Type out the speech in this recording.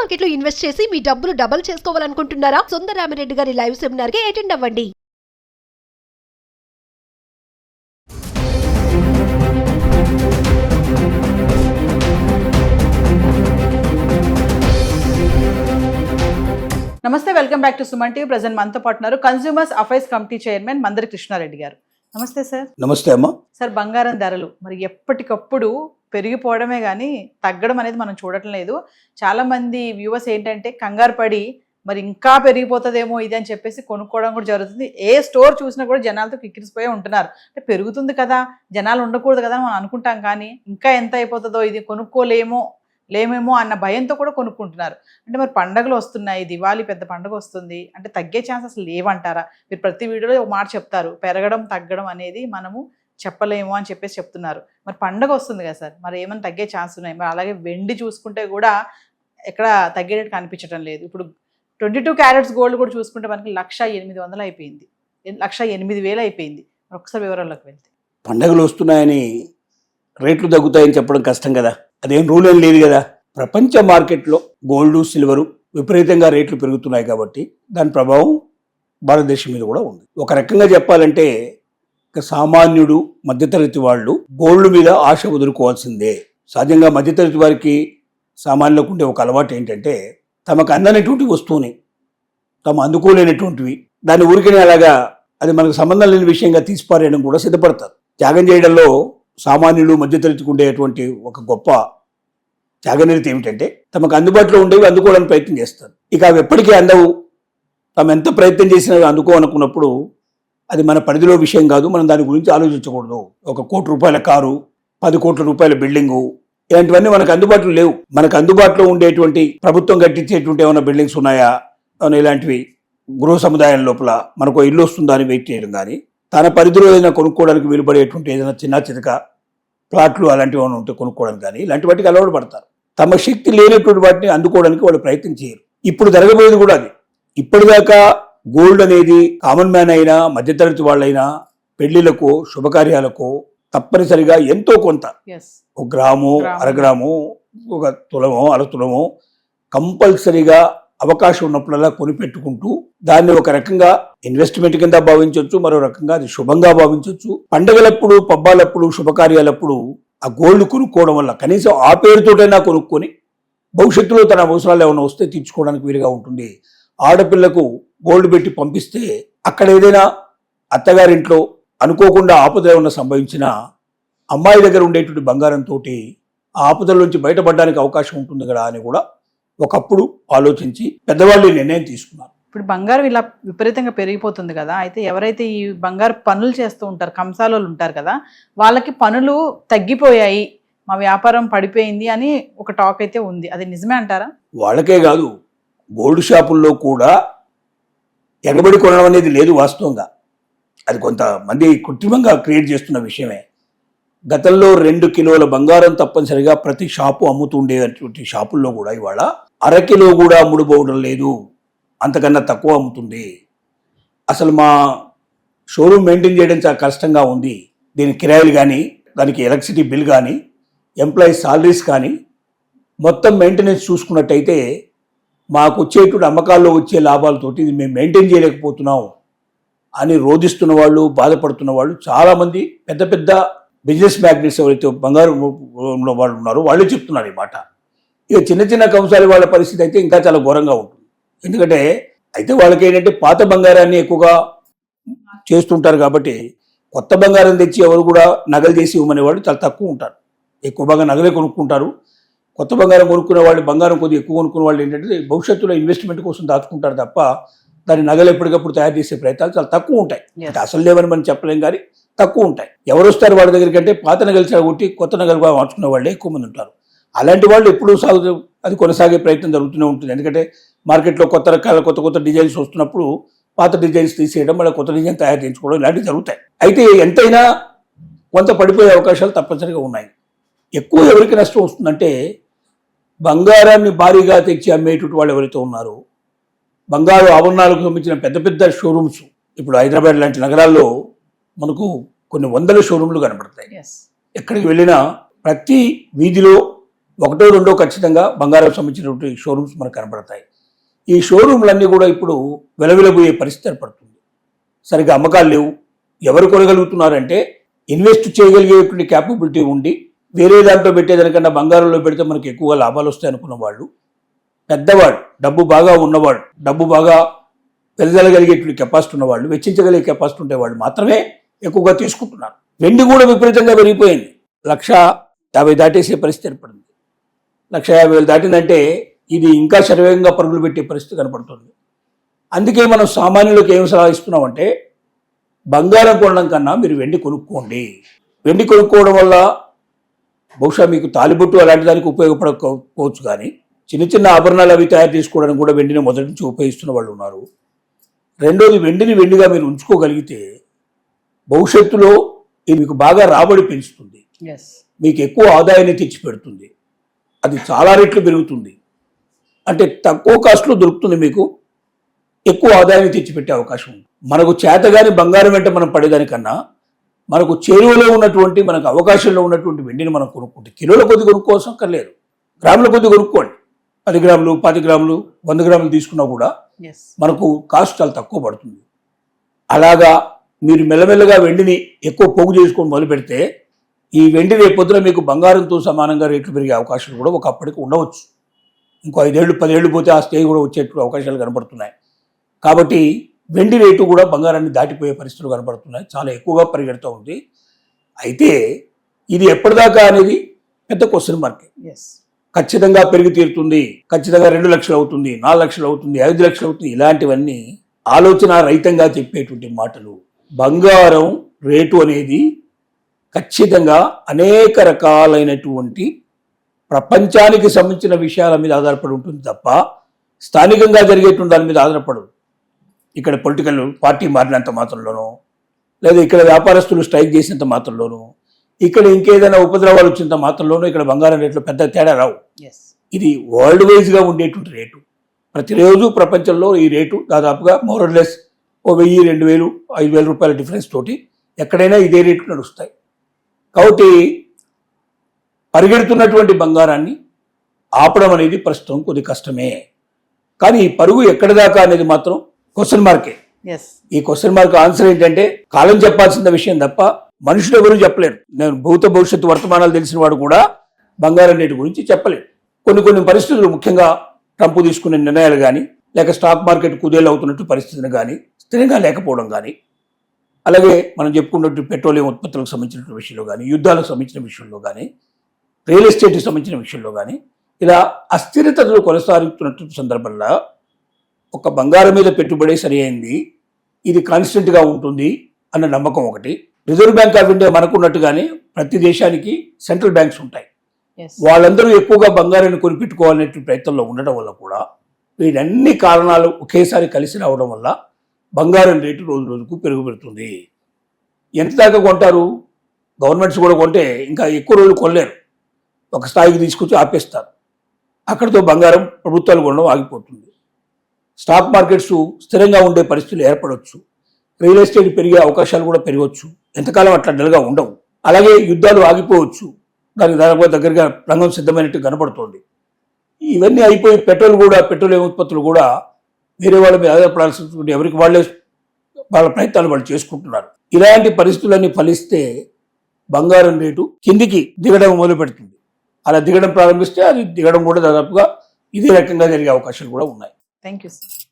Market లో invest చేసి మీ డబ్బులు డబుల్ చేసుకోవాలనుకుంటున్నారా? సుందరరామిరెడ్డి గారి లైవ్ సెమినార్ కి అటెండ్ అవ్వండి. నమస్తే, welcome back to Suman TV. Present మనతో పాటు ఉన్నారు consumers affairs committee chairman Mandari Krishna Reddy garu. నమస్తే సార్. నమస్తే అమ్మా. సార్, బంగారం ధరలు మరి ఎప్పటికప్పుడు పెరిగిపోవడమే కానీ తగ్గడం అనేది మనం చూడటం లేదు. చాలా మంది వ్యూవర్స్ ఏంటంటే కంగారు పడి మరి ఇంకా పెరిగిపోతుందేమో ఇది అని చెప్పేసి కొనుక్కోవడం కూడా జరుగుతుంది. ఏ స్టోర్ చూసినా కూడా జనాలతో కిక్కిరిసిపోయి ఉంటున్నారు. అంటే పెరుగుతుంది కదా, జనాలు ఉండకూడదు కదా మనం అనుకుంటాం, కానీ ఇంకా ఎంత అయిపోతుందో, ఇది లేమేమో అన్న భయంతో కూడా కొనుక్కుంటున్నారు. అంటే మరి పండుగలు వస్తున్నాయి, దివాళీ పెద్ద పండుగ వస్తుంది, అంటే తగ్గే ఛాన్స్ అసలు లేవంటారా? మీరు ప్రతి వీడియోలో ఒక మాట చెప్తారు, పెరగడం తగ్గడం అనేది మనము చెప్పలేము అని చెప్పేసి చెప్తున్నారు. మరి పండుగ వస్తుంది కదా సార్, మరి ఏమైనా తగ్గే ఛాన్స్ ఉన్నాయి? మరి అలాగే వెండి చూసుకుంటే కూడా ఎక్కడ తగ్గేటట్టు కనిపించడం లేదు. ఇప్పుడు 22 క్యారెట్స్ గోల్డ్ కూడా చూసుకుంటే మనకి 1,800 అయిపోయింది, 1,08,000 అయిపోయింది. మరి ఒకసారి వివరాల్లోకి వెళ్తే, పండగలు వస్తున్నాయని రేట్లు తగ్గుతాయని చెప్పడం కష్టం కదా, అదేం రూల్ ఏం లేదు కదా. ప్రపంచ మార్కెట్లో గోల్డ్ సిల్వరు విపరీతంగా రేట్లు పెరుగుతున్నాయి కాబట్టి దాని ప్రభావం భారతదేశం మీద కూడా ఉంది. ఒక రకంగా చెప్పాలంటే సామాన్యుడు, మధ్యతరగతి వాళ్ళు గోల్డ్ మీద ఆశ వదులుకోవాల్సిందే. సహజంగా మధ్యతరగతి వారికి, సామాన్యులకు ఉండే ఒక అలవాటు ఏంటంటే తమకు అందనటువంటి వస్తువుని, తమ అందుకోలేనటువంటివి దాన్ని ఊరికనే అలాగా అది మనకు సంబంధం లేని విషయంగా తీసిపారేయడం కూడా సిద్ధపడతారు. త్యాగం చేయడంలో సామాన్యులు, మధ్యతరగతికి ఉండేటువంటి ఒక గొప్ప త్యాగనిరతి ఏమిటంటే తమకు అందుబాటులో ఉండేవి అందుకోవడానికి ప్రయత్నం చేస్తారు. ఇక అవి ఎప్పటికీ అందవు. తమ ఎంత ప్రయత్నం చేసినా అందుకోవాలనుకున్నప్పుడు అది మన పరిధిలో విషయం కాదు, మనం దాని గురించి ఆలోచించకూడదు. 1 కోటి రూపాయల కారు, 10 కోట్ల రూపాయల బిల్డింగు, ఇలాంటివన్నీ మనకు అందుబాటులో లేవు. మనకు అందుబాటులో ఉండేటువంటి ప్రభుత్వం కట్టించేటువంటి ఏమైనా బిల్డింగ్స్ ఉన్నాయా, ఇలాంటివి గృహ సముదాయం లోపల మనకు ఇల్లు వస్తుందా అని వెయిట్ చేయడం, కానీ తన పరిధిలో ఏదైనా కొనుక్కోవడానికి వీలుపడేటువంటి ఏదైనా చిన్న చితక ప్లాట్లు అలాంటివి ఏమైనా ఉంటే కొనుక్కోవడానికి కానీ ఇలాంటి వాటికి అలవాటు పడతారు. తమ శక్తి లేనటువంటి వాటిని అందుకోవడానికి వాళ్ళు ప్రయత్నం చేయరు. ఇప్పుడు జరగబోయేది కూడా అది. ఇప్పటిదాకా గోల్డ్ అనేది కామన్ మ్యాన్ అయినా, మధ్యతరగతి వాళ్ళైనా పెళ్లిలకు, శుభకార్యాలకు తప్పనిసరిగా ఎంతో కొంత 1 గ్రాము, 1/2 గ్రాము, 1 తులమో, 1/2 తులమో కంపల్సరీగా అవకాశం ఉన్నప్పుడల్లా కొనిపెట్టుకుంటూ దాన్ని ఒక రకంగా ఇన్వెస్ట్మెంట్ కింద భావించవచ్చు, మరో రకంగా అది శుభంగా భావించవచ్చు. పండగలప్పుడు, పబ్బాలప్పుడు, శుభకార్యాలప్పుడు ఆ గోల్డ్ కొనుక్కోవడం వల్ల కనీసం ఆ పేరుతోటైనా కొనుక్కొని భవిష్యత్తులో తన అవసరాలు ఏమైనా వస్తే తీర్చుకోవడానికి వీలుగా ఉంటుంది. ఆడపిల్లకు గోల్డ్ పెట్టి పంపిస్తే అక్కడ ఏదైనా అత్తగారింట్లో అనుకోకుండా ఆపద ఏమైనా సంభవించినా అమ్మాయి దగ్గర ఉండేటువంటి బంగారంతో ఆ ఆపదల నుంచి బయటపడడానికి అవకాశం ఉంటుంది కదా అని కూడా ఒకప్పుడు ఆలోచించి పెద్దవాళ్ళు నిర్ణయం తీసుకున్నారు. ఇప్పుడు బంగారం ఇలా విపరీతంగా పెరిగిపోతుంది కదా, అయితే ఎవరైతే ఈ బంగారు పనులు చేస్తూ ఉంటారు, కంసాలోళ్ళు ఉంటారు కదా, వాళ్ళకి పనులు తగ్గిపోయాయి, మా వ్యాపారం పడిపోయింది అని ఒక టాక్ అయితే ఉంది. అది నిజమే అంటారా? వాళ్ళకే కాదు, గోల్డ్ షాపుల్లో కూడా ఎగబడి కొనడం అనేది లేదు. వాస్తవంగా అది కొంతమంది కృత్రిమంగా క్రియేట్ చేస్తున్న విషయమే. గతంలో 2 కిలోల బంగారం తప్పనిసరిగా ప్రతి షాపు అమ్ముతుండేటువంటి షాపుల్లో కూడా ఇవాళ 1/2 కిలో కూడా అమ్ముడుపోవడం లేదు, అంతకన్నా తక్కువ అమ్ముతుంది. అసలు మా షోరూమ్ మెయింటైన్ చేయడం చాలా కష్టంగా ఉంది. దీని కిరాయిలు కానీ, దానికి ఎలక్ట్రిసిటీ బిల్ కానీ, ఎంప్లాయీస్ సాలరీస్ కానీ, మొత్తం మెయింటెనెన్స్ చూసుకున్నట్టయితే మాకు వచ్చేటువంటి అమ్మకాల్లో వచ్చే లాభాలతోటి ఇది మేము మెయింటైన్ చేయలేకపోతున్నాం అని రోధిస్తున్న వాళ్ళు, బాధపడుతున్న వాళ్ళు చాలామంది పెద్ద పెద్ద బిజినెస్ మ్యాగ్నెట్స్ ఎవరైతే బంగారంలో వాళ్ళు ఉన్నారో వాళ్ళే చెప్తున్నారు ఈ మాట. ఇక చిన్న చిన్న కంసాలి వాళ్ళ పరిస్థితి అయితే ఇంకా చాలా ఘోరంగా ఉంటుంది. ఎందుకంటే అయితే వాళ్ళకి ఏంటంటే పాత బంగారాన్ని ఎక్కువగా చేస్తుంటారు కాబట్టి కొత్త బంగారం తెచ్చి ఎవరు కూడా నగలు చేసి ఇవ్వమనే వాళ్ళు చాలా తక్కువ ఉంటారు. ఎక్కువ బాగా నగలే కొనుక్కుంటారు. కొత్త బంగారం కొనుక్కునే వాళ్ళు, బంగారం కొద్దిగా ఎక్కువ కొనుక్కునే వాళ్ళు ఏంటంటే భవిష్యత్తులో ఇన్వెస్ట్మెంట్ కోసం దాచుకుంటారు తప్ప దాని నగలు ఎప్పటికప్పుడు తయారు చేసే ప్రయత్నాలు చాలా తక్కువ ఉంటాయి. అసలు లేవని మనం చెప్పలేం, కానీ తక్కువ ఉంటాయి. ఎవరు వస్తారు వాళ్ళ దగ్గరికి అంటే పాత నగలు చెడగొట్టి కొత్త నగలుగా మార్చుకునే వాళ్ళే ఎక్కువ మంది ఉంటారు. అలాంటి వాళ్ళు ఎప్పుడూ అది కొనసాగే ప్రయత్నం జరుగుతూనే ఉంటుంది. ఎందుకంటే మార్కెట్లో కొత్త రకాల కొత్త డిజైన్స్ వస్తున్నప్పుడు పాత డిజైన్స్ తీసేయడం, మళ్ళీ కొత్త డిజైన్ తయారు చేయించుకోవడం ఇలాంటివి జరుగుతాయి. అయితే ఎంతైనా కొంత పడిపోయే అవకాశాలు తప్పనిసరిగా ఉన్నాయి. ఎక్కువ ఎవరికి నష్టం వస్తుందంటే బంగారాన్ని భారీగా తెచ్చి అమ్మేటువంటి వాళ్ళు ఎవరైతే ఉన్నారో, బంగారు ఆభరణాలకు సంబంధించిన పెద్ద పెద్ద షోరూమ్స్ ఇప్పుడు హైదరాబాద్ లాంటి నగరాల్లో మనకు కొన్ని వందల షోరూమ్లు కనబడతాయి. ఎక్కడికి వెళ్ళినా ప్రతి వీధిలో ఒకటో రెండో ఖచ్చితంగా బంగారం సంబంధించినటువంటి షోరూమ్స్ మనకు కనబడతాయి. ఈ షోరూమ్లన్నీ కూడా ఇప్పుడు వెలవెలబోయే పరిస్థితి ఏర్పడుతుంది. సరిగ్గా అమ్మకాలు లేవు. ఎవరు కొనగలుగుతున్నారంటే ఇన్వెస్ట్ చేయగలిగేటువంటి క్యాపబిలిటీ ఉండి వేరే దాంట్లో పెట్టేదానికన్నా బంగారంలో పెడితే మనకి ఎక్కువగా లాభాలు వస్తాయి అనుకున్న వాళ్ళు, పెద్దవాళ్ళు, డబ్బు బాగా ఉన్నవాళ్ళు, డబ్బు బాగా వెదజలగలిగేటువంటి కెపాసిటీ ఉన్నవాళ్ళు, వెచ్చించగలిగే కెపాసిటీ ఉండేవాళ్ళు మాత్రమే ఎక్కువగా తీసుకుంటున్నారు. వెండి కూడా విపరీతంగా పెరిగిపోయింది. 1,50,000 దాటేసే పరిస్థితి ఏర్పడింది. 1,50,000 దాటిందంటే ఇది ఇంకా శరవేగంగా పరుగులు పెట్టే పరిస్థితి కనపడుతుంది. అందుకే మనం సామాన్యులకు ఏం సలహా ఇస్తున్నామంటే బంగారం కొనడం కన్నా మీరు వెండి కొనుక్కోండి. వెండి కొనుక్కోవడం వల్ల బహుశా మీకు తాలిబొట్టు అలాంటి దానికి ఉపయోగపడకపోవచ్చు, కానీ చిన్న చిన్న ఆభరణాలు అవి తయారు చేసుకోవడానికి కూడా వెండిని మొదటి నుంచి ఉపయోగిస్తున్న వాళ్ళు ఉన్నారు. రెండోది, వెండిని వెండిగా మీరు ఉంచుకోగలిగితే భవిష్యత్తులో ఇది మీకు బాగా రాబడి పెంచుతుంది, మీకు ఎక్కువ ఆదాయాన్ని తెచ్చిపెడుతుంది. అది చాలా రెట్లు పెరుగుతుంది. అంటే తక్కువ కాస్ట్లో దొరుకుతుంది, మీకు ఎక్కువ ఆదాయాన్ని తెచ్చిపెట్టే అవకాశం ఉంది. మనకు చేతగాని బంగారం వెంట మనం పడేదానికన్నా మనకు చేరువలో ఉన్నటువంటి, మనకు అవకాశంలో ఉన్నటువంటి వెండిని మనం కొనుక్కుంటే కిలోల కొద్ది కొనుక్కోవాల్సిన అక్కర్లేదు, గ్రాముల కొద్ది కొనుక్కోండి. 10 గ్రాములు, 10 గ్రాములు, 100 గ్రాములు తీసుకున్నా కూడా మనకు కాస్ట్ చాలా తక్కువ పడుతుంది. అలాగా మీరు మెల్లమెల్లగా వెండిని ఎక్కువ పోగు చేసుకొని మొదలు పెడితే ఈ వెండి రేపొద్దున మీకు బంగారంతో సమానంగా రేట్లు పెరిగే అవకాశాలు కూడా ఒకప్పటికి ఉండవచ్చు. ఇంకో 5 ఏళ్ళు 10 ఏళ్ళు పోతే ఆ స్టేజ్ కూడా వచ్చేటువంటి అవకాశాలు కనబడుతున్నాయి. కాబట్టి వెండి రేటు కూడా బంగారాన్ని దాటిపోయే పరిస్థితులు కనబడుతున్నాయి, చాలా ఎక్కువగా పరిగెడుతూ ఉంది. అయితే ఇది ఎప్పటిదాకా అనేది పెద్ద క్వశ్చన్ మార్క్. ఖచ్చితంగా పెరిగి తీరుతుంది, ఖచ్చితంగా 2 లక్షలు అవుతుంది, 4 లక్షలు అవుతుంది, 5 లక్షలు అవుతుంది, ఇలాంటివన్నీ ఆలోచన రహితంగా చెప్పేటువంటి మాటలు. బంగారం రేటు అనేది ఖచ్చితంగా అనేక రకాలైనటువంటి ప్రపంచానికి సంబంధించిన విషయాల మీద ఆధారపడి ఉంటుంది తప్ప స్థానికంగా జరిగేటువంటి దాని మీద ఆధారపడదు. ఇక్కడ పొలిటికల్ పార్టీ మారినంత మాత్రంలోనూ, లేదా ఇక్కడ వ్యాపారస్తులు స్ట్రైక్ చేసినంత మాత్రంలోనూ, ఇక్కడ ఇంకేదైనా ఉపద్రవాలు వచ్చినంత మాత్రంలోనూ ఇక్కడ బంగారం రేట్లో పెద్ద తేడా రావు. ఇది వరల్డ్ వైజ్గా ఉండేటువంటి రేటు. ప్రతిరోజు ప్రపంచంలో ఈ రేటు దాదాపుగా మోరల్లెస్ 1,000, 2,000, 5,000 రూపాయల డిఫరెన్స్ తోటి ఎక్కడైనా ఇదే రేటు నడుస్తాయి. కాబట్టి పరిగెడుతున్నటువంటి బంగారాన్ని ఆపడం అనేది ప్రస్తుతం కొద్ది కష్టమే. కానీ ఈ పరుగు ఎక్కడి దాకా అనేది మాత్రం క్వశ్చన్ మార్కే. ఈ క్వశ్చన్ మార్క్ ఆన్సర్ ఏంటంటే కాలం చెప్పాల్సిన విషయం తప్ప మనుషులు ఎవరు చెప్పలేరు. నేను భూత భవిష్యత్తు వర్తమానాలు తెలిసిన వాడు కూడా బంగారం రేటు గురించి చెప్పలేరు. కొన్ని పరిస్థితులు, ముఖ్యంగా ట్రంప్ తీసుకునే నిర్ణయాలు కానీ, లేక స్టాక్ మార్కెట్ కుదేలు అవుతున్నట్టు పరిస్థితిని కానీ, స్థిరంగా లేకపోవడం కానీ, అలాగే మనం చెప్పుకున్నట్టు పెట్రోలియం ఉత్పత్తులకు సంబంధించిన విషయంలో కానీ, యుద్ధాలకు సంబంధించిన విషయంలో కానీ, రియల్ ఎస్టేట్కి సంబంధించిన విషయంలో కానీ, ఇలా అస్థిరతలు కొనసాగుతున్నట్టు సందర్భంలో ఒక బంగారం మీద పెట్టుబడి సరి అయింది, ఇది కాన్స్టెంట్గా ఉంటుంది అన్న నమ్మకం ఒకటి. రిజర్వ్ బ్యాంక్ ఆఫ్ ఇండియా మనకున్నట్టుగానే ప్రతి దేశానికి సెంట్రల్ బ్యాంక్స్ ఉంటాయి. వాళ్ళందరూ ఎక్కువగా బంగారాన్ని కొనిపెట్టుకోవాలనే ప్రయత్నంలో ఉండడం వల్ల కూడా వీటన్ని కారణాలు ఒకేసారి కలిసి రావడం వల్ల బంగారం రేటు రోజు రోజుకు పెరుగుపెడుతుంది. ఎంత దాకా కొంటారు? గవర్నమెంట్స్ కూడా కొంటే ఇంకా ఎక్కువ రోజులు కొనలేరు, ఒక స్థాయికి తీసుకొచ్చి ఆపేస్తారు. అక్కడితో బంగారం ప్రభుత్వాలు కొనడం ఆగిపోతుంది. స్టాక్ మార్కెట్స్ స్థిరంగా ఉండే పరిస్థితులు ఏర్పడవచ్చు, రియల్ ఎస్టేట్ పెరిగే అవకాశాలు కూడా పెరగవచ్చు. ఎంతకాలం అట్లా నెలగా ఉండవు. అలాగే యుద్ధాలు ఆగిపోవచ్చు, దానికి దాదాపు దగ్గరగా రంగం సిద్ధమైనట్టు కనపడుతోంది. ఇవన్నీ అయిపోయి పెట్రోలియం ఉత్పత్తులు కూడా వేరే వాళ్ళ మీద ఆధారపడాల్సి ఉంటుంది. ఎవరికి వాళ్ళే వాళ్ళ ప్రయత్నాలు వాళ్ళు చేసుకుంటున్నారు. ఇలాంటి పరిస్థితులన్నీ ఫలిస్తే బంగారం రేటు కిందికి దిగడం మొదలు పెడుతుంది. అలా దిగడం ప్రారంభిస్తే అది దిగడం కూడా దాదాపుగా ఇదే రకంగా జరిగే అవకాశాలు కూడా ఉన్నాయి. Thank you sir.